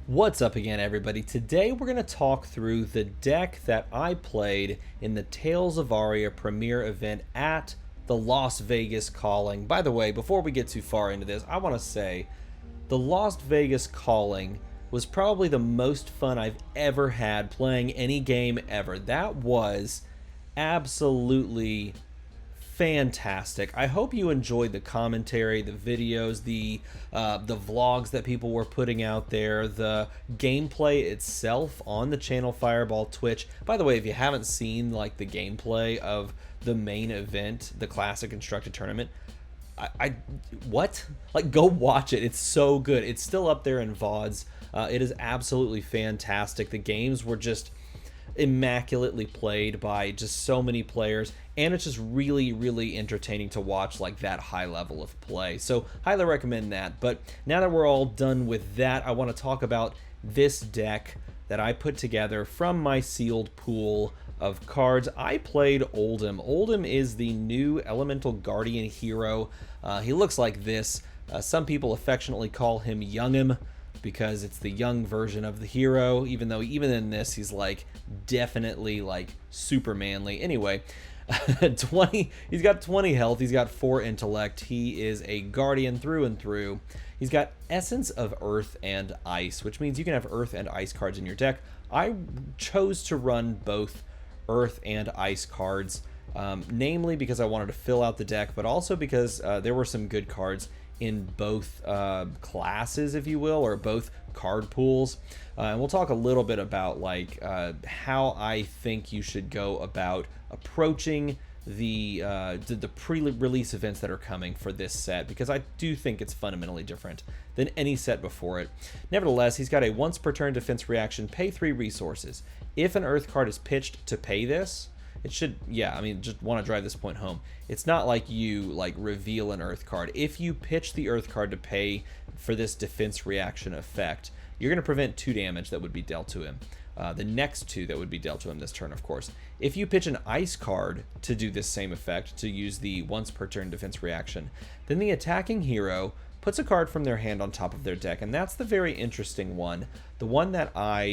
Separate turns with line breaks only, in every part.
What's up again, everybody? Today we're going to talk through the deck that I played in the Tales of Aria premiere event at the Las Vegas Calling. By the way, before we get too far into this, I want to say the Las Vegas Calling was probably the most fun I've ever had playing any game ever. That was absolutely fantastic. I hope you enjoyed the commentary, the videos, the vlogs that people were putting out there, the gameplay itself on the channel Fireball Twitch. By the way, if you haven't seen like the gameplay of the main event, the Classic Constructed Tournament, what? Like, go watch it. It's so good. It's still up there in VODs. It is absolutely fantastic. The games were just immaculately played by just so many players, and it's just really entertaining to watch like that high level of play. So highly recommend that. But now that we're all done with that, I want to talk about this deck that I put together from my sealed pool of cards. I played Oldham. Oldham is the new Elemental Guardian hero. He looks like this. Some people affectionately call him Young'em, because it's the young version of the hero, even though even in this he's like definitely like super manly. Anyway, he's got 20 health, he's got 4 intellect, he is a guardian through and through. He's got Essence of Earth and Ice, which means you can have Earth and Ice cards in your deck. I chose to run both Earth and Ice cards, namely because I wanted to fill out the deck, but also because there were some good cards in both classes, if you will, or both card pools. And we'll talk a little bit about like how I think you should go about approaching the pre-release events that are coming for this set, because I do think it's fundamentally different than any set before it. Nevertheless, he's got a once per turn defense reaction, pay 3 resources. If an Earth card is pitched to pay this, it should, yeah, I mean, just want to drive this point home. It's not like you like reveal an Earth card. If you pitch the Earth card to pay for this defense reaction effect, you're going to prevent 2 damage that would be dealt to him. The next 2 that would be dealt to him this turn, of course. If you pitch an Ice card to do this same effect, to use the once per turn defense reaction, then the attacking hero puts a card from their hand on top of their deck, and that's the very interesting one. The one that I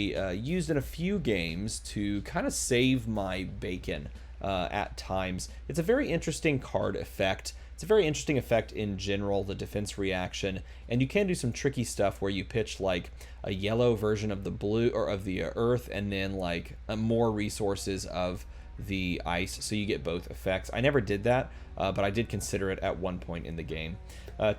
used in a few games to kind of save my bacon at times. It's a very interesting card effect. It's a very interesting effect in general, the defense reaction, and you can do some tricky stuff where you pitch like a yellow version of the blue or of the Earth, and then like more resources of the Ice, so you get both effects. I never did that, but I did consider it at one point in the game.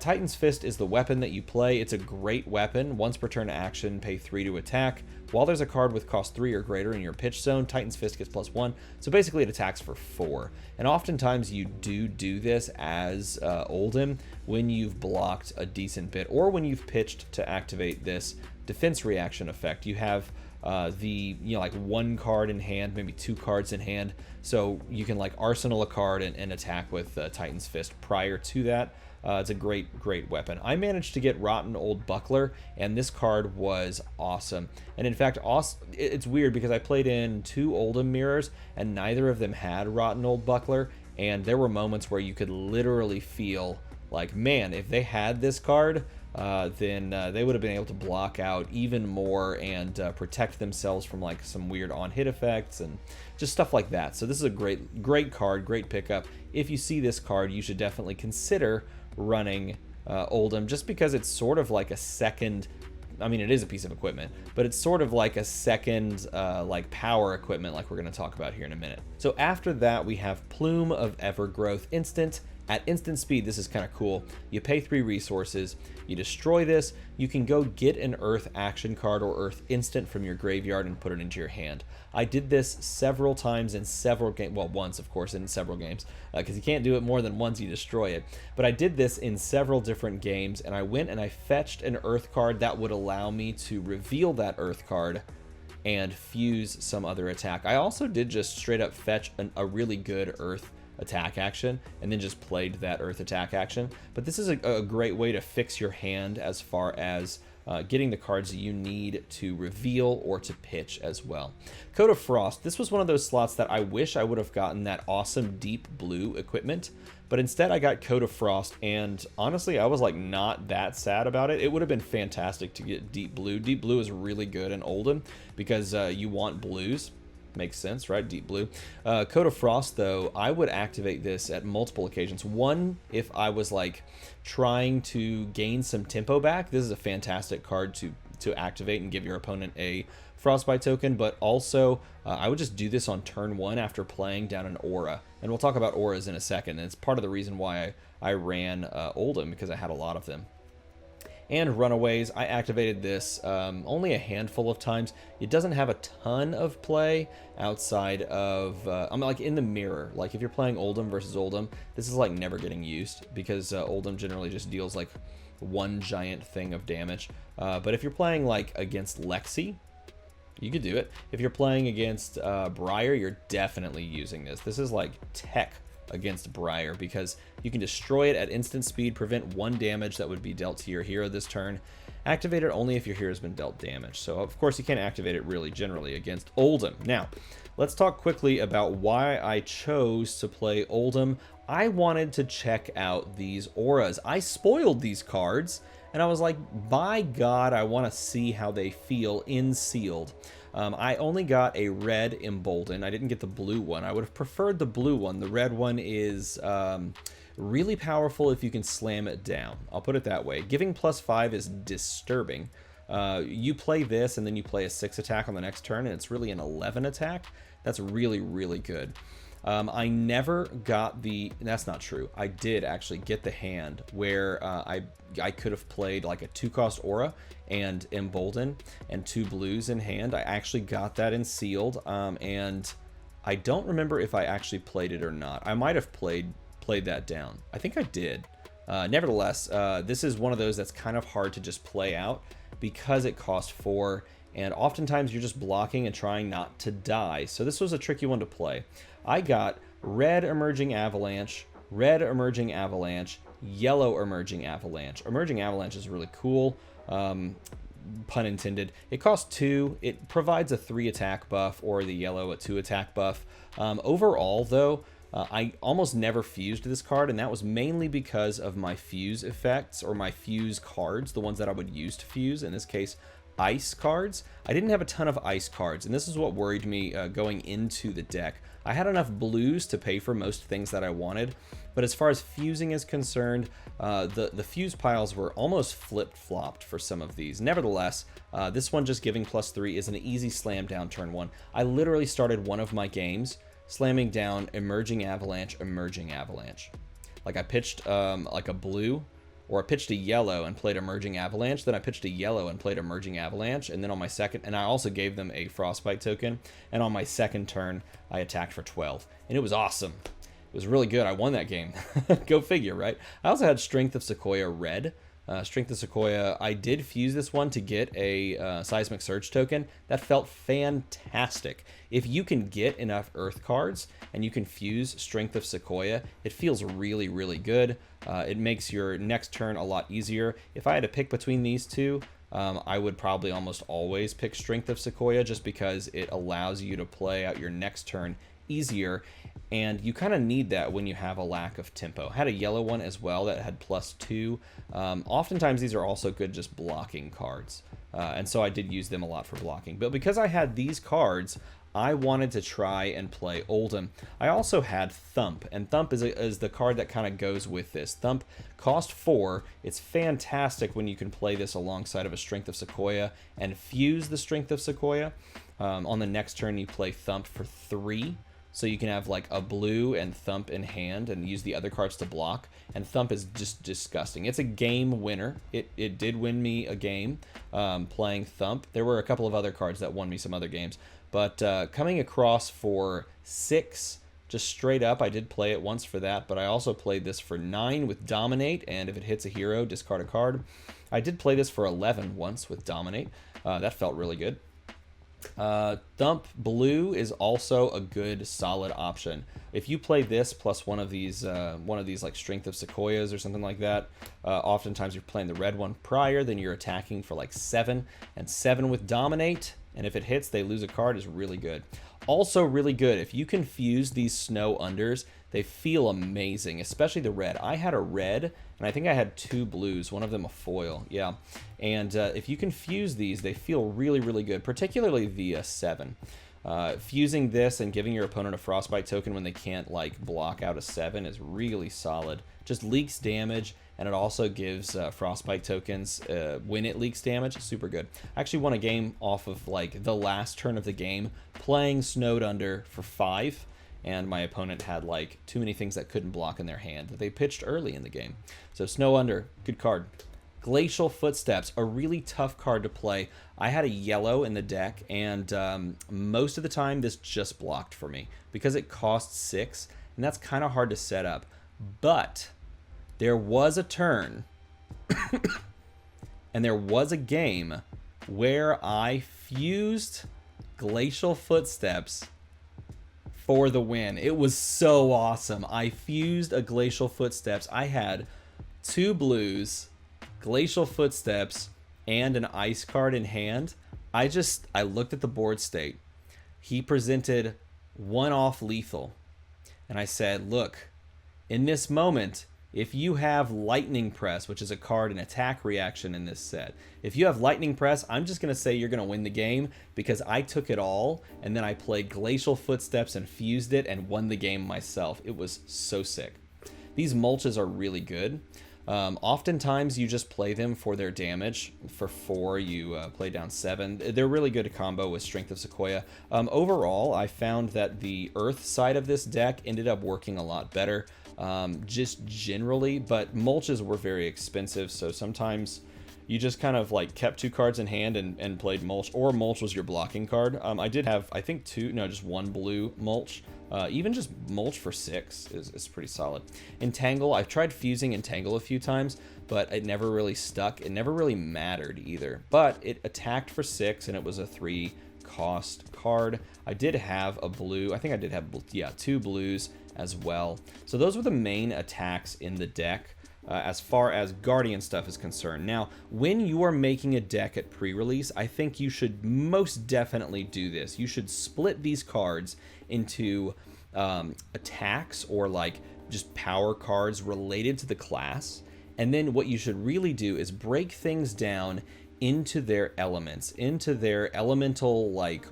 Titan's Fist is the weapon that you play. It's a great weapon. Once per turn action, pay 3 to attack. While there's a card with cost 3 or greater in your pitch zone, Titan's Fist gets +1. So basically it attacks for 4. And oftentimes you do this as Oldham when you've blocked a decent bit, or when you've pitched to activate this defense reaction effect. You have like 1 card in hand, maybe 2 cards in hand, so you can like arsenal a card and attack with Titan's Fist prior to that. It's a great weapon. I managed to get Rotten Old Buckler, and this card was awesome. And in fact, it's weird because I played in 2 Oldham mirrors, and neither of them had Rotten Old Buckler, and there were moments where you could literally feel like, man, if they had this card, then they would have been able to block out even more and protect themselves from like some weird on-hit effects and just stuff like that. So this is a great card, great pickup. If you see this card, you should definitely consider running Oldham, just because it's sort of like a second, I mean, it is a piece of equipment, but it's sort of like a second like power equipment, like we're going to talk about here in a minute. So after that, we have Plume of Evergrowth instant. At instant speed, this is kind of cool. You pay 3 resources, you destroy this, you can go get an Earth action card or Earth instant from your graveyard and put it into your hand. I did this several times in several games, well, once, of course, in several games, because you can't do it more than once, you destroy it. But I did this in several different games, and I went and I fetched an Earth card that would allow me to reveal that Earth card and fuse some other attack. I also did just straight up fetch a really good Earth attack action and then just played that Earth attack action. But this is a great way to fix your hand as far as getting the cards you need to reveal or to pitch as well. Coat of Frost. This was one of those slots that I wish I would have gotten that awesome deep blue equipment, but instead I got Coat of Frost, and honestly I was like not that sad about it. It would have been fantastic to get deep blue. Deep blue is really good in Oldham because you want blues. Makes sense, right? Deep blue. Coat of Frost, though, I would activate this at multiple occasions. One, if I was like trying to gain some tempo back, this is a fantastic card to activate and give your opponent a Frostbite token, but also I would just do this on turn 1 after playing down an Aura. And we'll talk about Auras in a second. And it's part of the reason why I ran Oldham, because I had a lot of them. And Runaways, I activated this only a handful of times. It doesn't have a ton of play outside of, I'm like in the mirror. Like if you're playing Oldham versus Oldham, this is like never getting used because Oldham generally just deals like one giant thing of damage. But if you're playing like against Lexi, you could do it. If you're playing against Briar, you're definitely using this. This is like tech against Briar because you can destroy it at instant speed, prevent 1 damage that would be dealt to your hero this turn, activate it only if your hero has been dealt damage. So of course you can't activate it really generally against Oldham. Now let's talk quickly about why I chose to play Oldham. I wanted to check out these auras. I spoiled these cards and I was like, by God, I want to see how they feel in sealed. I only got a red Embolden. I didn't get the blue one. I would have preferred the blue one. The red one is really powerful if you can slam it down. I'll put it that way. Giving +5 is disturbing. You play this and then you play a 6 attack on the next turn and it's really an 11 attack. That's really, really good. I never got the, that's not true. I did actually get the hand where I could have played like a 2-cost Aura and Embolden and 2 blues in hand. I actually got that in sealed, and I don't remember if I actually played it or not. I might have played that down. I think I did. Nevertheless, this is one of those that's kind of hard to just play out because it costs 4, and oftentimes you're just blocking and trying not to die. So this was a tricky one to play. I got red Emerging Avalanche, red Emerging Avalanche, yellow Emerging Avalanche. Emerging Avalanche is really cool, pun intended. It costs 2. It provides a 3 attack buff, or the yellow a 2 attack buff. Overall, though, I almost never fused this card, and that was mainly because of my fuse effects, or my fuse cards, the ones that I would use to fuse, in this case, ice cards. I didn't have a ton of ice cards, and this is what worried me going into the deck. I had enough blues to pay for most things that I wanted, but as far as fusing is concerned, the fuse piles were almost flip-flopped for some of these. Nevertheless, this one just giving +3 is an easy slam down turn 1. I literally started one of my games slamming down Emerging Avalanche, Emerging Avalanche. Like I pitched like a blue, or I pitched a yellow and played Emerging Avalanche, then I pitched a yellow and played Emerging Avalanche, and then on my second, and I also gave them a Frostbite token, and on my second turn, I attacked for 12, and it was awesome. It was really good. I won that game. Go figure, right? I also had Strength of Sequoia red. Strength of Sequoia, I did fuse this one to get a Seismic Surge token. That felt fantastic. If you can get enough Earth cards and you can fuse Strength of Sequoia, it feels really, really good. It makes your next turn a lot easier. If I had to pick between these two, I would probably almost always pick Strength of Sequoia just because it allows you to play out your next turn easier, and you kind of need that when you have a lack of tempo. I had a yellow one as well that had +2. Oftentimes these are also good just blocking cards, and so I did use them a lot for blocking. But because I had these cards, I wanted to try and play Oldham. I also had Thump, and Thump is the card that kind of goes with this. Thump cost 4. It's fantastic when you can play this alongside of a Strength of Sequoia and fuse the Strength of Sequoia. On the next turn you play Thump for 3. So you can have like a blue and Thump in hand and use the other cards to block. And Thump is just disgusting. It's a game winner. It did win me a game playing Thump. There were a couple of other cards that won me some other games. But coming across for 6, just straight up, I did play it once for that. But I also played this for 9 with Dominate. And if it hits a hero, discard a card. I did play this for 11 once with Dominate. That felt really good. Thump Blue is also a good solid option. If you play this plus one of these like Strength of Sequoias or something like that, oftentimes you're playing the red one prior, then you're attacking for like 7, and 7 with Dominate, and if it hits, they lose a card is really good. Also really good, if you can fuse these snow unders, they feel amazing, especially the red. I had a red, and I think I had 2 blues, one of them a foil, yeah. And if you can fuse these, they feel really, really good, particularly the 7. Fusing this and giving your opponent a Frostbite token when they can't like block out a 7 is really solid. Just leaks damage, and it also gives Frostbite tokens when it leaks damage. Super good. I actually won a game off of like the last turn of the game playing Snowed Under for 5. And my opponent had like too many things that couldn't block in their hand that they pitched early in the game. So Snow Under, good card. Glacial Footsteps, a really tough card to play. I had a yellow in the deck, and most of the time this just blocked for me because it costs 6, and that's kind of hard to set up. But there was a turn and there was a game where I fused Glacial Footsteps for the win. It was so awesome. I fused a Glacial Footsteps. I had 2 blues, Glacial Footsteps, and an ice card in hand. I looked at the board state. He presented 1 off lethal. And I said, look, in this moment, if you have Lightning Press, which is a card, an attack reaction in this set, if you have Lightning Press, I'm just going to say you're going to win the game because I took it all, and then I played Glacial Footsteps and fused it and won the game myself. It was so sick. These mulches are really good. Oftentimes you just play them for their damage. For 4, you play down 7. They're really good to combo with Strength of Sequoia. Overall, I found that the Earth side of this deck ended up working a lot better. Just generally, but mulches were very expensive, so sometimes you just kind of like kept 2 cards in hand and played mulch, or mulch was your blocking card. I did have, I think just 1 blue mulch. Even just mulch for 6 is pretty solid. Entangle, I've tried fusing Entangle a few times, but it never really stuck. It never really mattered either, but it attacked for 6 and it was a 3 cost card. I did have a blue, I think I did have, 2 blues as well. So those were the main attacks in the deck as far as Guardian stuff is concerned. Now, when you are making a deck at pre-release, I think you should most definitely do this. You should split these cards into attacks or like just power cards related to the class. And then what you should really do is break things down into their elements, into their elemental like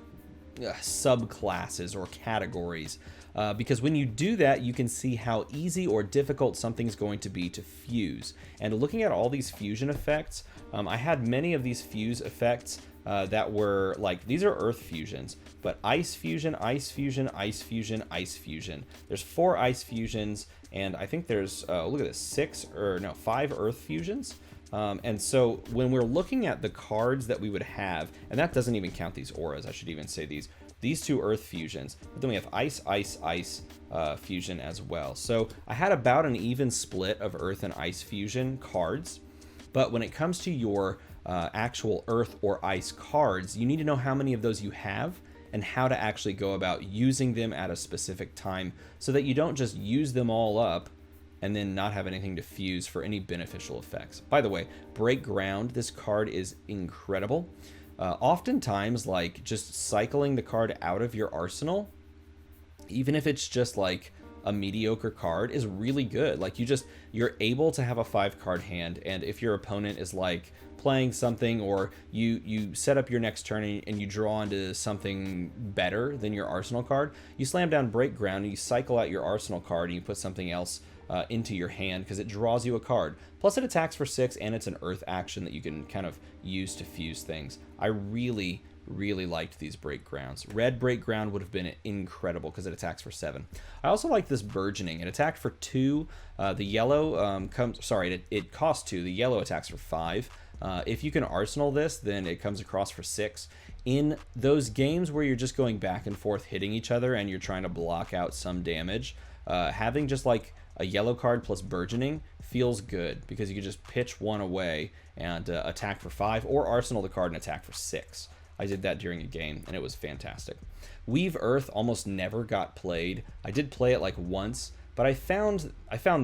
subclasses or categories. Because when you do that, you can see how easy or difficult something's going to be to fuse. And looking at all these fusion effects, I had many of these fuse effects that were like, these are earth fusions, but ice fusion, ice fusion, ice fusion, ice fusion. There's 4 ice fusions, and I think there's, look at this, 5 earth fusions. And so when we're looking at the cards that we would have, and that doesn't even count these auras, I should even say these 2 earth fusions, but then we have ice, ice, ice fusion as well. So I had about an even split of earth and ice fusion cards, but when it comes to your actual earth or ice cards, you need to know how many of those you have and how to actually go about using them at a specific time so that you don't just use them all up and then not have anything to fuse for any beneficial effects. By the way, Break Ground, this card is incredible. Oftentimes, like, just cycling the card out of your arsenal, even if it's just like a mediocre card, is really good. Like, you're able to have a 5-card hand, and if your opponent is like playing something, or you set up your next turn and you draw into something better than your arsenal card, you slam down Break Ground and you cycle out your arsenal card and you put something else into your hand because it draws you a card. Plus it attacks for 6 and it's an earth action that you can kind of use to fuse things. I really liked these Break Grounds. Red Break Ground would have been incredible because it attacks for 7. I also like this Burgeoning. It attacked for 2. The yellow it costs 2. The yellow attacks for 5. If you can arsenal this, then it comes across for 6. In those games where you're just going back and forth hitting each other and you're trying to block out some damage, having just like a yellow card plus Burgeoning feels good because you can just pitch 1 away and attack for 5, or arsenal the card and attack for 6. I did that during a game, and it was fantastic. Weave Earth almost never got played. I did play it like once, but I found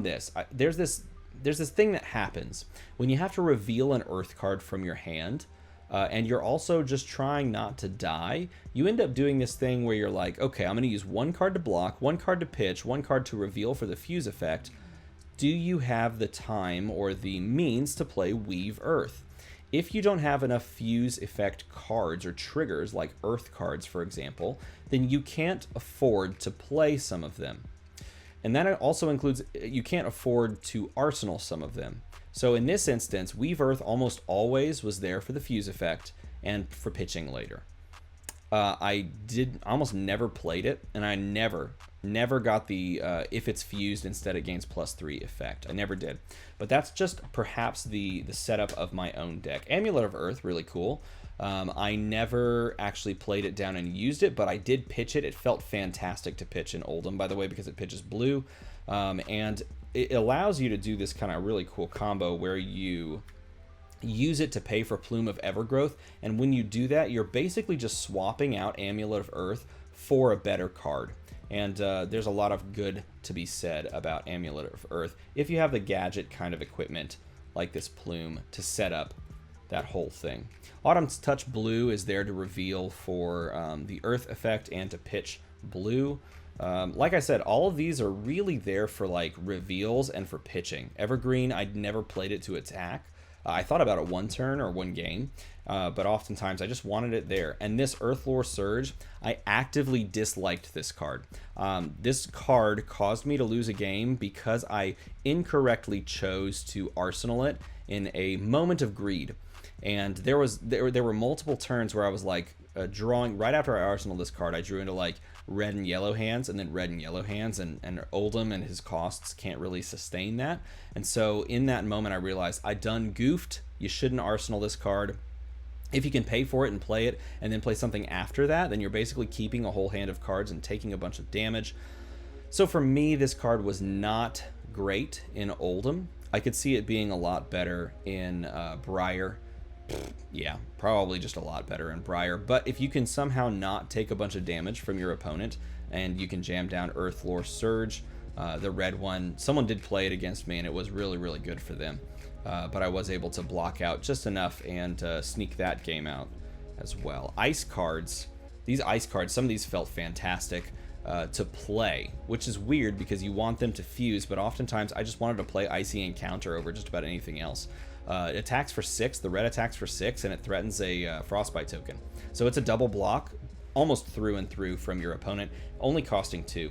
this. There's this thing that happens when you have to reveal an Earth card from your hand, and you're also just trying not to die. You end up doing this thing where you're like, okay, I'm going to use one card to block, one card to pitch, one card to reveal for the fuse effect. Do you have the time or the means to play Weave Earth? If you don't have enough fuse effect cards or triggers, like Earth cards, for example, then you can't afford to play some of them. And that also includes, you can't afford to arsenal some of them. So in this instance, Weave Earth almost always was there for the fuse effect and for pitching later. I almost never played it, and I never got the if it's fused instead it gains +3 effect. I never did. But that's just perhaps the setup of my own deck. Amulet of Earth, really cool. I never actually played it down and used it, but I did pitch it. It felt fantastic to pitch in Oldham, by the way, because it pitches blue. And it allows you to do this kind of really cool combo where you use it to pay for Plume of Evergrowth, and when you do that, you're basically just swapping out Amulet of Earth for a better card. And there's a lot of good to be said about Amulet of Earth if you have the gadget kind of equipment like this plume to set up that whole thing. Autumn's Touch Blue is there to reveal for the Earth effect and to pitch blue. Like I said, all of these are really there for like reveals and for pitching. Evergreen, I'd never played it to attack. I thought about it one turn or one game, but oftentimes I just wanted it there. And this Earthlore Surge, I actively disliked this card. This card caused me to lose a game because I incorrectly chose to arsenal it in a moment of greed. And there were multiple turns where I was like drawing, right after I arsenaled this card, I drew into like red and yellow hands and then red and yellow hands, and Oldham and his costs can't really sustain that. And so in that moment I realized I done goofed. You shouldn't arsenal this card. If you can pay for it and play it and then play something after that, then you're basically keeping a whole hand of cards and taking a bunch of damage. So for me, this card was not great in Oldham. I could see it being a lot better in Briar. Yeah, probably just a lot better in Briar. But if you can somehow not take a bunch of damage from your opponent and you can jam down Earthlore Surge, the red one, someone did play it against me and it was really, really good for them. But I was able to block out just enough and sneak that game out as well. Ice cards. These ice cards, some of these felt fantastic to play, which is weird because you want them to fuse, but oftentimes I just wanted to play Icy Encounter over just about anything else. It attacks for 6, the red attacks for 6, and it threatens a Frostbite token. So it's a double block, almost through and through from your opponent, only costing 2.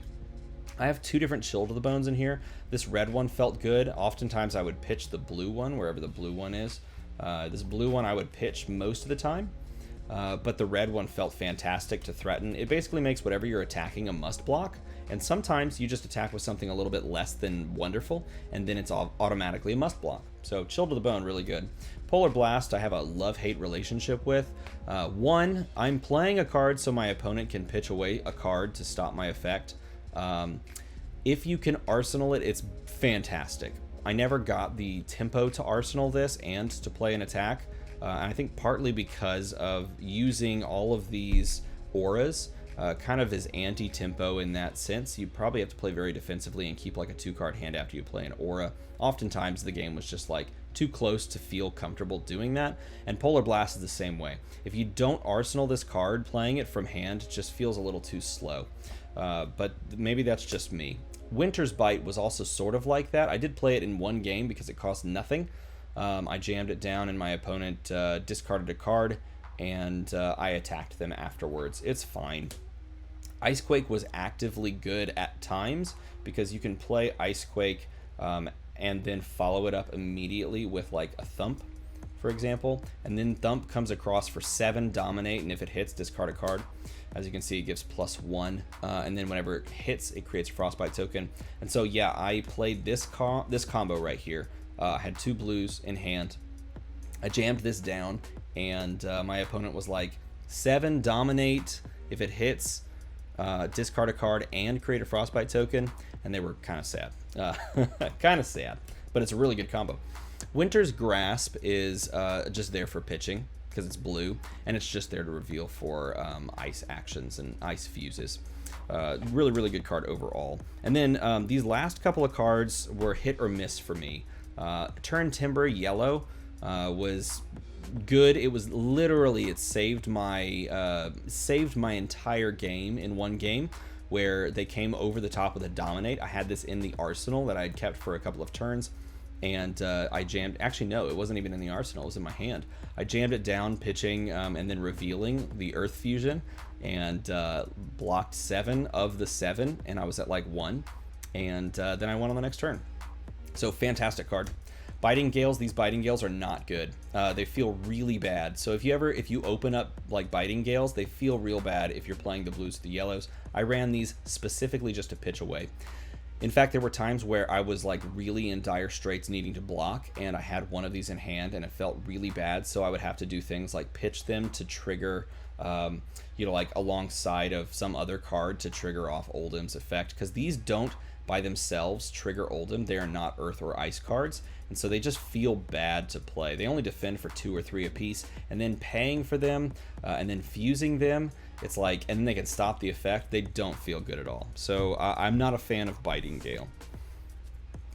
I have 2 different Chill to the Bones in here. This red one felt good. Oftentimes I would pitch the blue one, wherever the blue one is. This blue one I would pitch most of the time, but the red one felt fantastic to threaten. It basically makes whatever you're attacking a must block, and sometimes you just attack with something a little bit less than wonderful, and then it's automatically a must block. So Chill to the Bone, really good. Polar Blast, I have a love-hate relationship with. One, I'm playing a card so my opponent can pitch away a card to stop my effect. If you can arsenal it, it's fantastic. I never got the tempo to arsenal this and to play an attack. And I think partly because of using all of these auras kind of as anti-tempo in that sense. You probably have to play very defensively and keep like a 2-card hand after you play an aura. Oftentimes the game was just like too close to feel comfortable doing that, and Polar Blast is the same way. If you don't arsenal this card, playing it from hand just feels a little too slow. But maybe that's just me. Winter's Bite was also sort of like that. I did play it in one game because it cost nothing. I jammed it down and my opponent discarded a card, and I attacked them afterwards. It's fine. Icequake was actively good at times because you can play Icequake and then follow it up immediately with like a Thump, for example, and then Thump comes across for 7 Dominate, and if it hits, discard a card. As you can see, it gives +1, and then whenever it hits, it creates a Frostbite token. And so yeah, I played this combo right here. I had 2 blues in hand. I jammed this down, and my opponent was like, 7 Dominate, if it hits, discard a card and create a Frostbite token, and they were kind of sad. Kind of sad, but it's a really good combo. Winter's Grasp is just there for pitching. because it's blue, and it's just there to reveal for ice actions and ice fuses. Really, really good card overall. And then these last couple of cards were hit or miss for me. Turn Timber yellow was good. It was literally, it saved my entire game in one game, where they came over the top with a Dominate. I had this in the arsenal that I had kept for a couple of turns, and I jammed, actually no, it wasn't even in the arsenal, it was in my hand. I jammed it down, pitching, and then revealing the Earth Fusion, and blocked 7 of the 7, and I was at like 1, and then I won on the next turn. So fantastic card. Biting Gales, these Biting Gales are not good. They feel really bad. So if you open up like Biting Gales, they feel real bad if you're playing the blues or the yellows. I ran these specifically just to pitch away. In fact, there were times where I was like really in dire straits needing to block, and I had one of these in hand and it felt really bad, so I would have to do things like pitch them to trigger, you know, like alongside of some other card to trigger off Oldham's effect, because these don't by themselves trigger Oldham. They are not Earth or Ice cards, and so they just feel bad to play. They only defend for 2 or 3 apiece, and then paying for them and then fusing them, it's like, and then they can stop the effect. They don't feel good at all. So I'm not a fan of Biting Gale.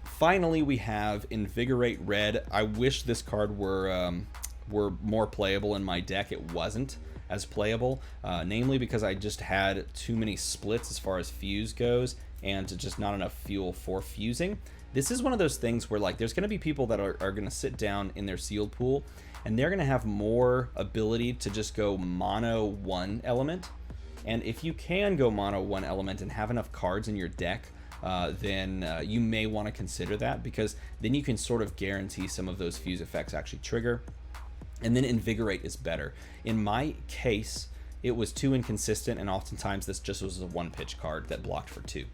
Finally, we have Invigorate Red. I wish this card were more playable in my deck. It wasn't as playable, namely because I just had too many splits as far as fuse goes, and just not enough fuel for fusing. This is one of those things where like there's going to be people that are going to sit down in their sealed pool, and they're going to have more ability to just go mono 1 element. And if you can go mono 1 element and have enough cards in your deck, then you may want to consider that, because then you can sort of guarantee some of those fuse effects actually trigger. And then Invigorate is better. In my case, it was too inconsistent, and oftentimes this just was a 1-pitch card that blocked for 2.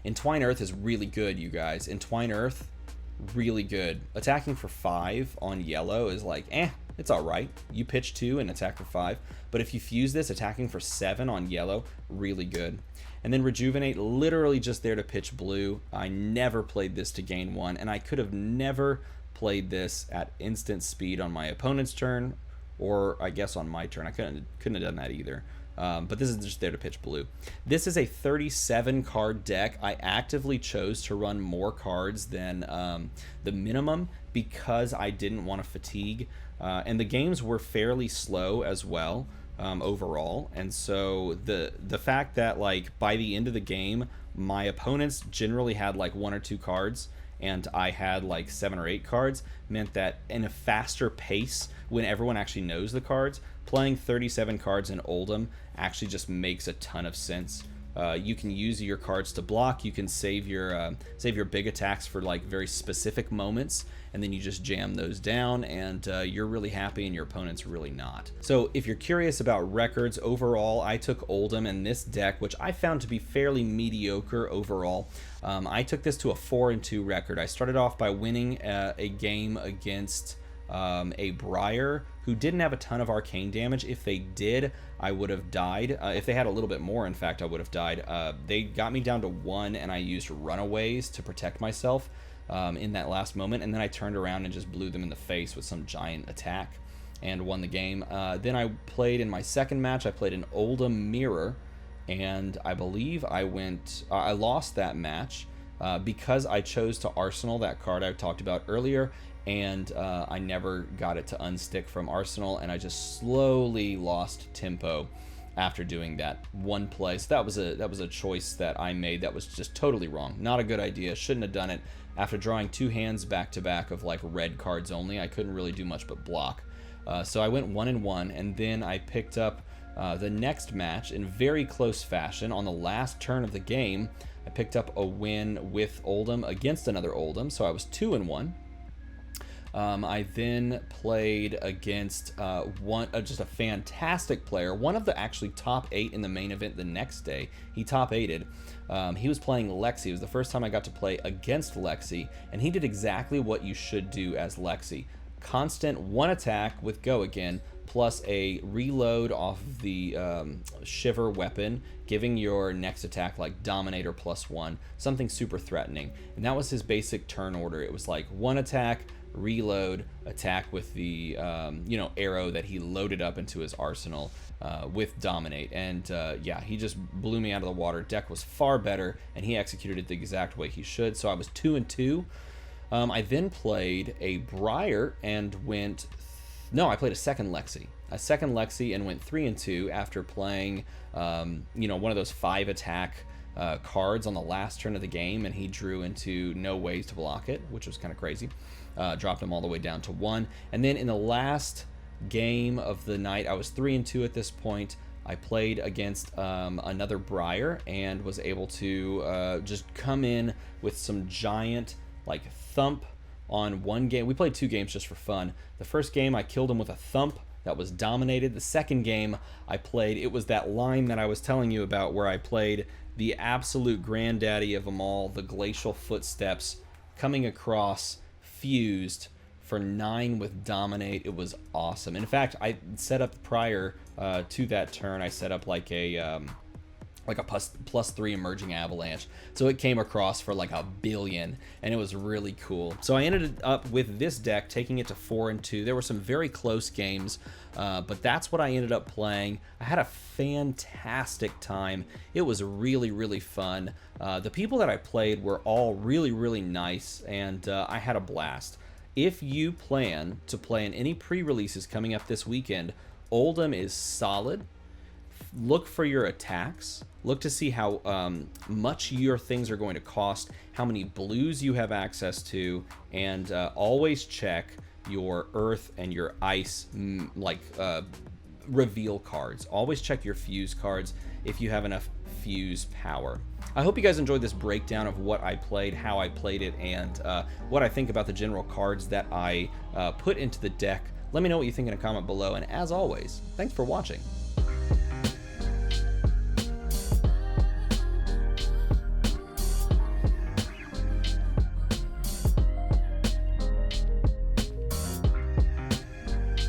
Entwine Earth is really good, you guys. Entwine Earth, really good. Attacking for 5 on yellow is like, it's all right. You pitch 2 and attack for 5. But if you fuse this, attacking for 7 on yellow, really good. And then Rejuvenate, literally just there to pitch blue. I never played this to gain 1, and I could have never played this at instant speed on my opponent's turn, or I guess on my turn. I couldn't have done that either. But this is just there to pitch blue. This is a 37 card deck. I actively chose to run more cards than the minimum because I didn't want to fatigue. And the games were fairly slow as well overall. And so the fact that like by the end of the game, my opponents generally had like 1 or 2 cards, and I had like 7 or 8 cards, meant that in a faster pace, when everyone actually knows the cards, playing 37 cards in Oldham actually just makes a ton of sense. You can use your cards to block. You can save your big attacks for like very specific moments, and then you just jam those down, and you're really happy, and your opponent's really not. So if you're curious about records overall, I took Oldham in this deck, which I found to be fairly mediocre overall. I took this to a 4-2 record. I started off by winning a game against a Briar who didn't have a ton of arcane damage. If they did, I would have died. If they had a little bit more, in fact, I would have died. They got me down to 1, and I used Runaways to protect myself in that last moment, and then I turned around and just blew them in the face with some giant attack and won the game. Then I played in my second match, I played an Oldham Mirror, and I believe I lost that match because I chose to Arsenal that card I talked about earlier, and I never got it to unstick from Arsenal, and I just slowly lost tempo after doing that one play. So that was a choice that I made that was just totally wrong. Not a good idea. Shouldn't have done it. After drawing 2 hands back to back of like red cards only, I couldn't really do much but block. So I went 1-1, and then I picked up the next match in very close fashion. On the last turn of the game, I picked up a win with Oldham against another Oldham, so I was 2-1. I then played against just a fantastic player, one of the actually top 8 in the main event the next day. He top 8'd. He was playing Lexi. It was the first time I got to play against Lexi, and he did exactly what you should do as Lexi. Constant 1 attack with Go Again, plus a reload off of the Shiver weapon, giving your next attack like Dominator +1, something super threatening. And that was his basic turn order. It was like 1 attack, reload, attack with the you know, arrow that he loaded up into his arsenal with Dominate. And yeah, he just blew me out of the water. Deck was far better, and he executed it the exact way he should. So I was 2-2. I then played a Briar and went... No, I played a second Lexi and went 3-2 after playing, you know, one of those 5 attack cards on the last turn of the game, and he drew into no ways to block it, which was kind of crazy. Dropped him all the way down to 1. And then in the last game of the night, I was 3-2 at this point. I played against another Briar and was able to just come in with some giant, like, thump on one game. We played 2 games just for fun. The first game, I killed him with a thump that was Dominated. The second game I played, it was that line that I was telling you about where I played the absolute granddaddy of them all, the Glacial Footsteps, coming across fused for 9 with Dominate. It was awesome. In fact, I set up prior to that turn, I set up like a +3 emerging avalanche, so it came across for like 1 billion, and it was really cool. So I ended up with this deck taking it to 4-2. There were some very close games, but that's what I ended up playing. I had a fantastic time. It was really fun. The people that I played were all really nice, and I had a blast. If you plan to play in any pre-releases coming up this weekend, Oldham is solid. Look for your attacks. Look to see how much your things are going to cost, how many blues you have access to, and always check your earth and your ice reveal cards. Always check your fuse cards if you have enough fuse power. I hope you guys enjoyed this breakdown of what I played, how I played it, and what I think about the general cards that I put into the deck. Let me know what you think in a comment below, and as always, thanks for watching.